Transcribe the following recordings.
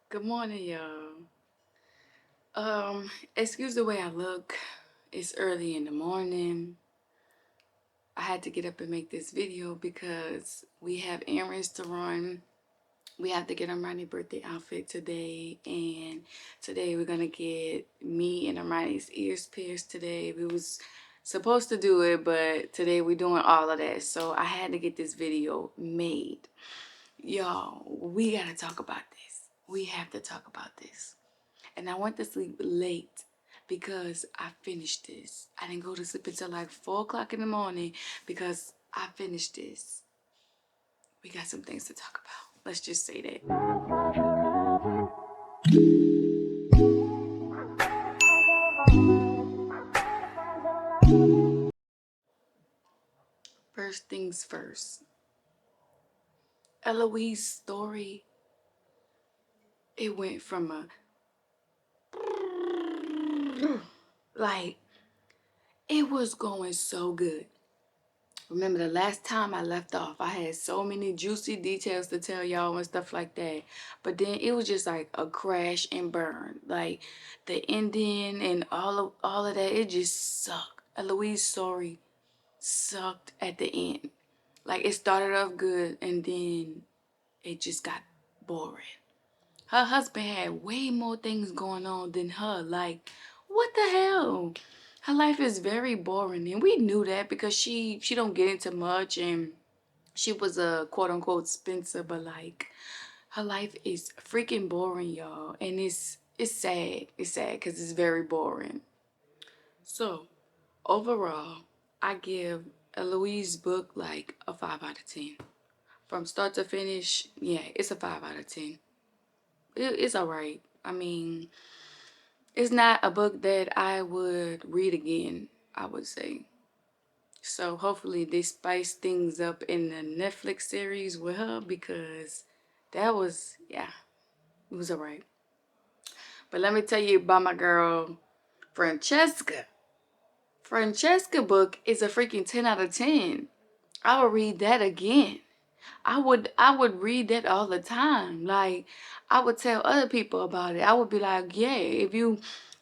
Good morning, y'all. Excuse the way I look. It's early in the morning. I had to get up and make this video because we have errands to run. We have to get Armani's birthday outfit today, and today we're gonna get me and Armani's ears pierced today. We was supposed to do it, but today we're doing all of that, so I had to get this video made. Y'all, we gotta talk about this. We have to talk about this. And I went to sleep late because I finished this. I didn't go to sleep until like 4 o'clock in the morning because I finished this. We got some things to talk about. Let's just say that. First things first. Eloise's story, it went from a like it was going so good. Remember the last time I left off, I had so many juicy details to tell y'all and stuff like that. But then it was just like a crash and burn. Like the ending and all of that, it just sucked. Eloise's story sucked at the end. Like it started off good and then it just got boring. Her husband had way more things going on than her. Like, what the hell? Her life is very boring, and we knew that because she don't get into much, and she was a quote unquote Spencer, but like her life is freaking boring, y'all, and it's sad. It's sad because it's very boring. So overall, I give Eloise's book like a 5 out of 10. From start to finish, yeah, it's a 5 out of 10. It's all right. I mean, it's not a book that I would read again, I would say. So hopefully they spice things up in the Netflix series with her because that was, yeah, it was all right. But let me tell you about my girl, Francesca. Francesca book is a freaking 10 out of 10. I would read that again. I would read that all the time. Like I would tell other people about it. I would be like, yeah, if you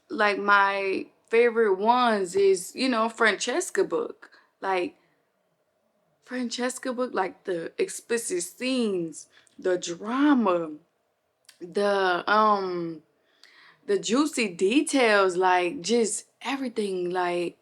like my favorite ones is, Francesca book. Like Francesca book, like the explicit scenes, the drama, the the juicy details, like just everything. Like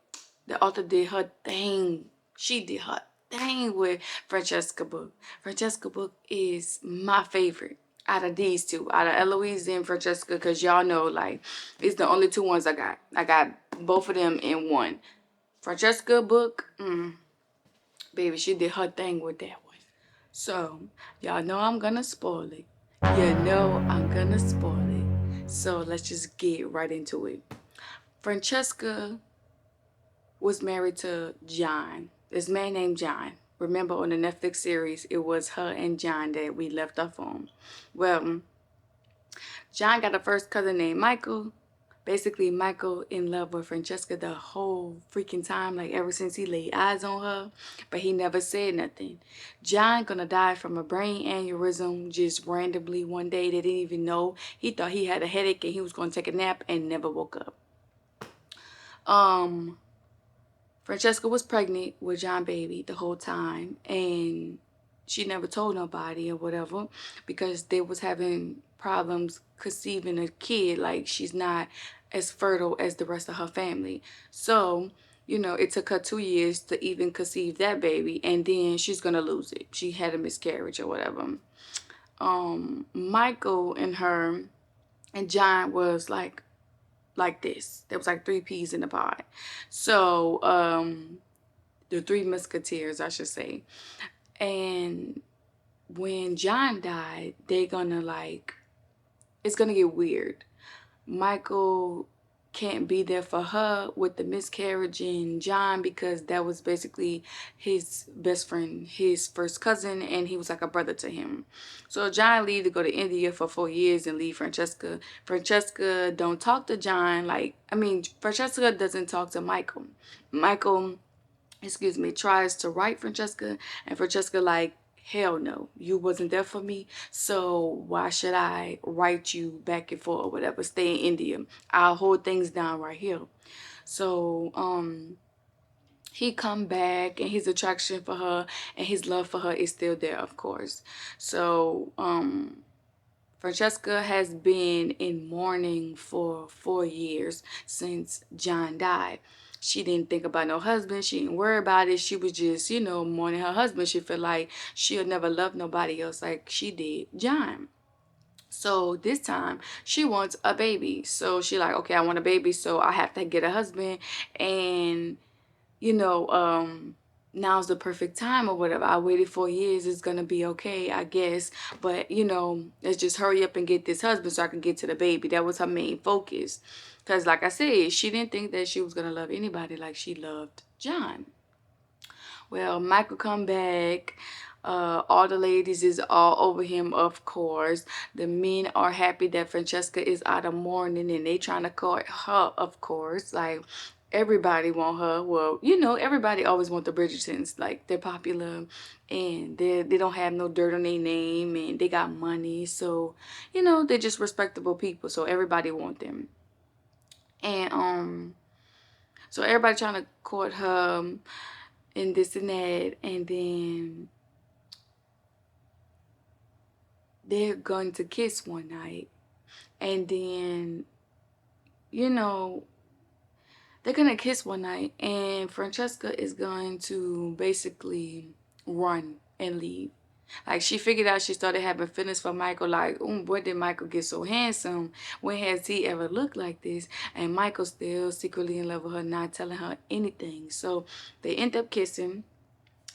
the author did her thing. She did her thing with Francesca book. Francesca book is my favorite out of these two, out of Eloise and Francesca, because y'all know like it's the only two ones I got. I got both of them in one. Francesca book, baby, she did her thing with that one. So y'all know I'm gonna spoil it. You know I'm gonna spoil it. So let's just get right into it. Francesca was married to John. This man named John. Remember on the Netflix series, it was her and John that we left off on. Well, John got a first cousin named Michael. Basically, Michael in love with Francesca the whole freaking time, like ever since he laid eyes on her, but he never said nothing. John gonna die from a brain aneurysm just randomly one day. They didn't even know. He thought he had a headache and he was gonna take a nap and never woke up. Um, Francesca was pregnant with John baby the whole time, and she never told nobody or whatever because they was having problems conceiving a kid. Like she's not as fertile as the rest of her family. So, it took her 2 years to even conceive that baby, and then she's gonna lose it. She had a miscarriage or whatever. Michael and her and John was like this. There was like three peas in the pod. So, the three musketeers, I should say. And when John died, they gonna it's gonna get weird. Michael can't be there for her with the miscarriage in John because that was basically his best friend, his first cousin, and he was like a brother to him. So John leave to go to India for 4 years and leave Francesca. Francesca don't talk to John. Francesca doesn't talk to Michael. Michael, tries to write Francesca, and Francesca hell no, you wasn't there for me, so why should I write you back and forth or whatever? Stay in India. I'll hold things down right here. So he come back, and his attraction for her and his love for her is still there, of course. So Francesca has been in mourning for 4 years since John died. She didn't think about no husband. She didn't worry about it. She was just, mourning her husband. She felt like she'll never love nobody else like she did John. So this time she wants a baby. So she like, okay, I want a baby, so I have to get a husband. And you know, now's the perfect time or whatever. I waited 4 years. It's going to be okay, I guess. But, let's just hurry up and get this husband so I can get to the baby. That was her main focus. Because like I said, she didn't think that she was going to love anybody like she loved John. Well, Michael come back. All the ladies is all over him, of course. The men are happy that Francesca is out of mourning, and they trying to court her, of course. Like, everybody want her. Well, everybody always want the Bridgertons. Like, they're popular, and they don't have no dirt on their name, and they got money. So, they're just respectable people. So everybody want them. And so everybody trying to court her and this and that, and then they're going to kiss one night, and then they're gonna kiss one night, and Francesca is going to basically run and leave. Like, she figured out, she started having feelings for Michael. Like, when did Michael get so handsome? When has he ever looked like this? And Michael's still secretly in love with her, not telling her anything. So they end up kissing.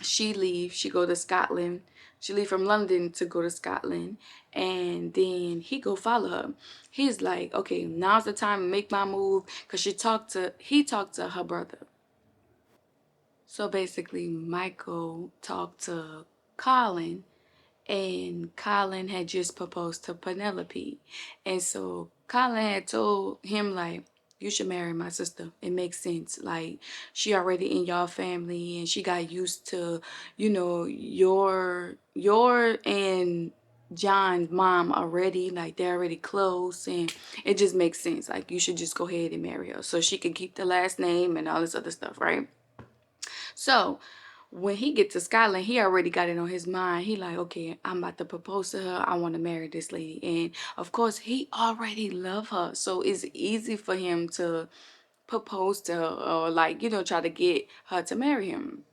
She leaves. She go to Scotland. She leave from London to go to Scotland, and then he go follow her. He's like, okay, now's the time to make my move, because he talked to her brother. So basically, Michael talked to Colin, and Colin had just proposed to Penelope. And so Colin had told him, like, you should marry my sister. It makes sense. Like, she already in y'all family, and she got used to, your and John's mom already. Like, they're already close, and it just makes sense. Like, you should just go ahead and marry her so she can keep the last name and all this other stuff, right? So when he get to Scotland, he already got it on his mind. He like, okay, I'm about to propose to her. I want to marry this lady. And of course, he already love her. So it's easy for him to propose to her, or like, try to get her to marry him.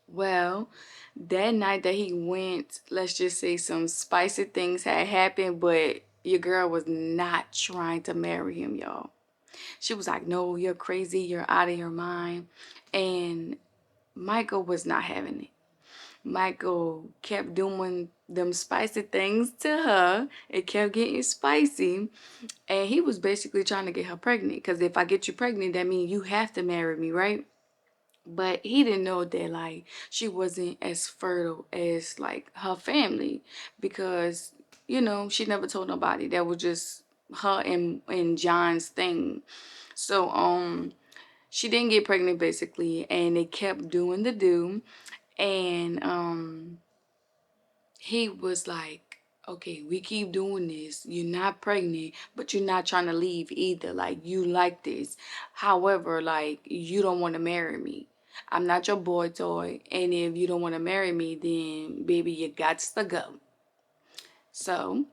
Well, that night that he went, let's just say some spicy things had happened, but your girl was not trying to marry him, y'all. She was like, no, you're crazy. You're out of your mind. And Michael was not having it. Michael kept doing them spicy things to her. It kept getting spicy. And he was basically trying to get her pregnant. Because if I get you pregnant, that means you have to marry me, right? But he didn't know that, like, she wasn't as fertile as, like, her family. Because, she never told nobody. That was just her and John's thing. So, she didn't get pregnant, basically. And they kept doing the do. And he was like, okay, we keep doing this. You're not pregnant, but you're not trying to leave either. Like, you like this. However, like, you don't want to marry me. I'm not your boy toy. And if you don't want to marry me, then baby, you got to go. So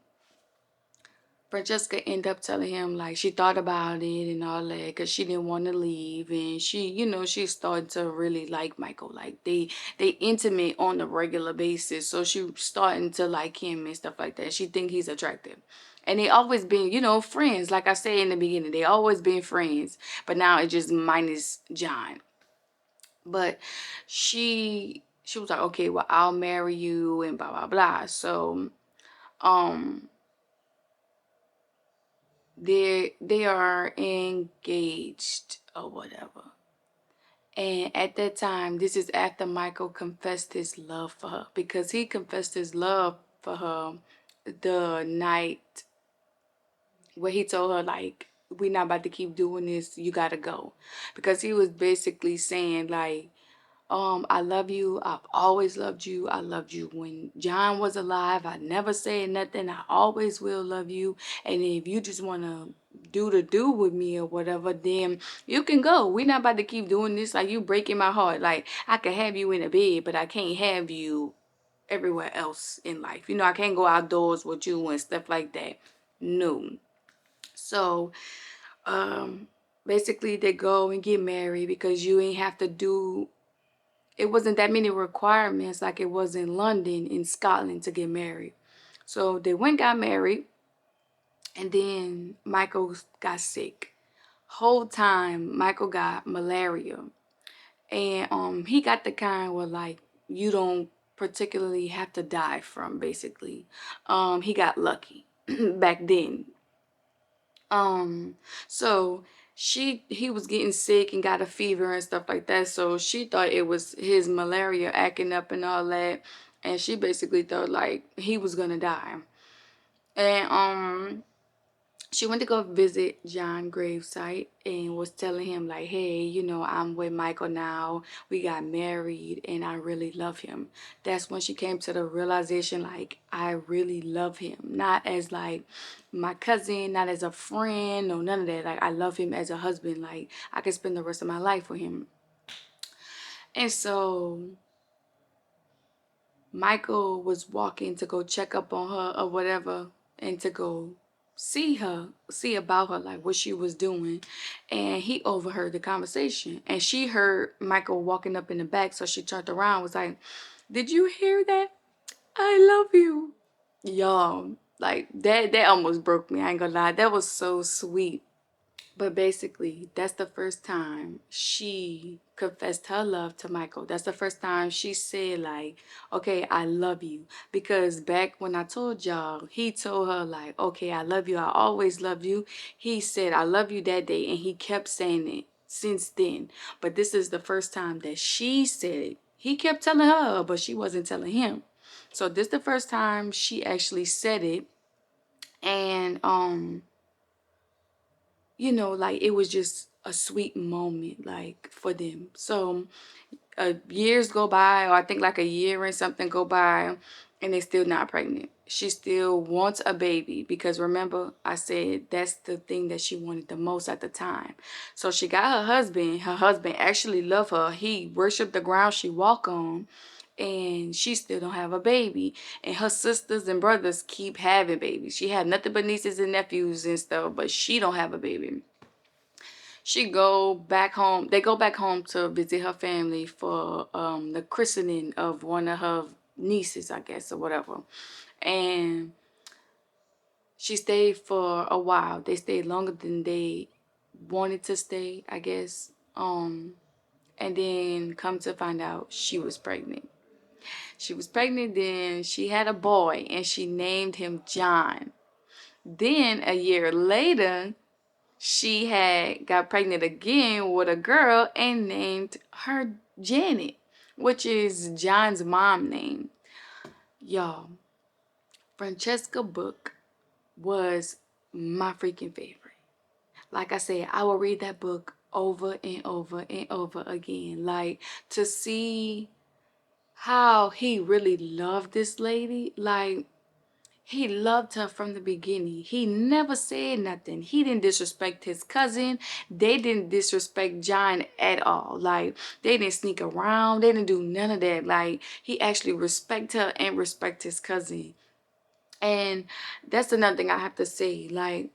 Francesca ended up telling him, like, she thought about it and all that, because she didn't want to leave. And she, she started to really like Michael. Like, they intimate on a regular basis. So she starting to like him and stuff like that. She think he's attractive. And they always been, friends. Like I said in the beginning, they always been friends. But now it's just minus John. But she was like, okay, well, I'll marry you and blah, blah, blah. So, they are engaged or whatever. And at that time, this is after Michael confessed his love for her, because he confessed his love for her the night where he told her, like, we're not about to keep doing this, you gotta go. Because he was basically saying, like, I love you. I've always loved you. I loved you when John was alive. I never said nothing. I always will love you. And if you just want to do with me or whatever, then you can go. We're not about to keep doing this. Like, you breaking my heart. Like, I can have you in a bed, but I can't have you everywhere else in life. You know, I can't go outdoors with you and stuff like that. No. So, basically they go and get married because you ain't have to do, it wasn't that many requirements like it was in London, in Scotland, to get married. So they went, got married, and then Michael got sick. Whole time Michael got malaria. And he got the kind where, like, you don't particularly have to die from, basically. He got lucky back then. Um, so he was getting sick and got a fever and stuff like that. So she thought it was his malaria acting up and all that. And she basically thought like he was gonna die. And she went to go visit John gravesite and was telling him like, hey, you know, I'm with Michael now. We got married and I really love him. That's when she came to the realization like, I really love him. Not as like my cousin, not as a friend, no, none of that. Like, I love him as a husband. Like, I could spend the rest of my life with him. And so Michael was walking to go check up on her or whatever, and to go see her, see about her, like what she was doing. And he overheard the conversation. And she heard Michael walking up in the back, so she turned around, was like, did you hear that? I love you. Y'all, like that almost broke me. I ain't gonna lie. That was so sweet. But basically, that's the first time she confessed her love to Michael. That's the first time she said, like, okay, I love you. Because back when I told y'all, he told her, like, okay, I love you. I always loved you. He said, I love you that day. And he kept saying it since then. But this is the first time that she said it. He kept telling her, but she wasn't telling him. So this is the first time she actually said it. And, you know, like it was just a sweet moment, like for them. So years go by, or I think like a year and something go by, and they're still not pregnant. She still wants a baby because remember I said that's the thing that she wanted the most at the time. So she got her husband. Her husband actually loved her. He worshiped the ground she walk on. And she still don't have a baby. And her sisters and brothers keep having babies. She had nothing but nieces and nephews and stuff, but she don't have a baby. She go back home. They go back home to visit her family for the christening of one of her nieces, I guess, or whatever. And she stayed for a while. They stayed longer than they wanted to stay, I guess. And then come to find out she was pregnant. She was pregnant, then she had a boy and she named him John. Then a year later, she had got pregnant again with a girl and named her Janet, which is John's mom name. Y'all, Francesca book was my freaking favorite. Like I said, I will read that book over and over and over again. Like, to see how he really loved this lady. Like, he loved her from the beginning. He never said nothing. He didn't disrespect his cousin. They didn't disrespect John at all. Like, they didn't sneak around. They didn't do none of that. Like, he actually respect her and respect his cousin. And that's another thing I have to say. Like,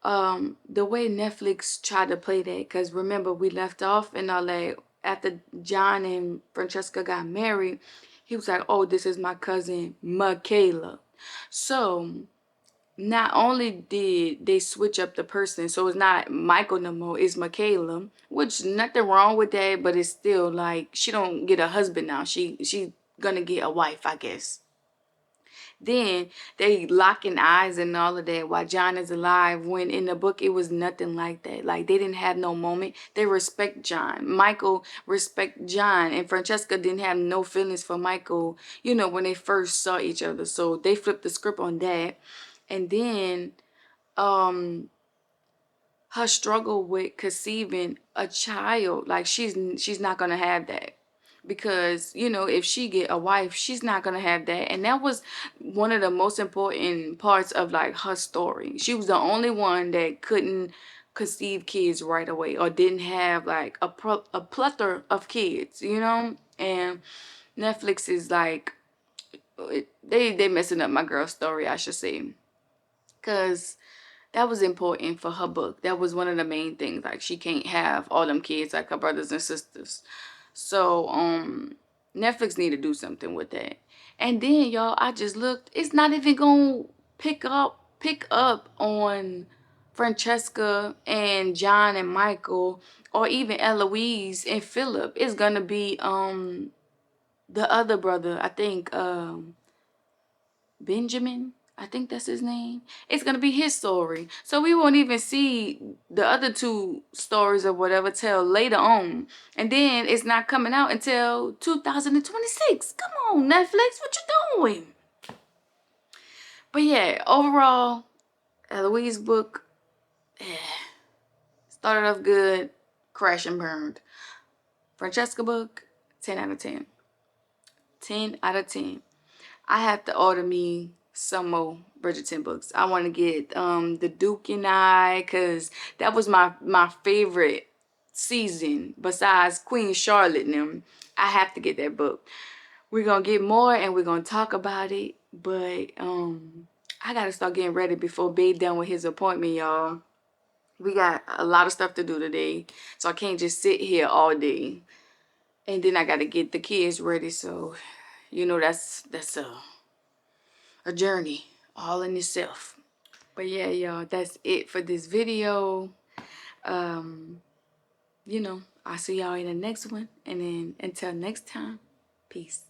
the way Netflix tried to play that, because remember we left off and all that after John and Francesca got married, he was like, oh, this is my cousin Michaela. So not only did they switch up the person, so it's not Michael no more, it's Michaela, which nothing wrong with that, but it's still like she don't get a husband now. She gonna get a wife, I guess. Then they locking eyes and all of that while John is alive, when in the book it was nothing like that. Like, they didn't have no moment. They respect John. Michael respect John, and Francesca didn't have no feelings for Michael, you know, when they first saw each other. So they flipped the script on that. And then her struggle with conceiving a child, like she's not gonna have that. because, you know, if she get a wife, she's not gonna have that. And that was one of the most important parts of like her story. She was the only one that couldn't conceive kids right away, or didn't have like a plethora of kids, you know. And Netflix is like, they messing up my girl's story, I should say, because that was important for her book. That was one of the main things. Like, she can't have all them kids like her brothers and sisters. So, Netflix need to do something with that. And then, y'all, I just looked. It's not even gonna pick up on Francesca and John and Michael, or even Eloise and Philip. It's gonna be the other brother. I think Benjamin, I think that's his name. It's gonna be his story. So we won't even see the other two stories or whatever till later on. And then it's not coming out until 2026. Come on, Netflix, what you doing? But yeah, overall, Eloise book, started off good, crash and burned. Francesca book, 10 out of 10. 10 out of 10. I have to order me some more Bridgerton books. I want to get The Duke and I, because that was my favorite season besides Queen Charlotte and them. I have to get that book. We're going to get more and we're going to talk about it. But I got to start getting ready before Babe done with his appointment, y'all. We got a lot of stuff to do today, so I can't just sit here all day. And then I got to get the kids ready, so you know that's a journey all in itself. But yeah, y'all, that's it for this video. You know, I'll see y'all in the next one. And then until next time, peace.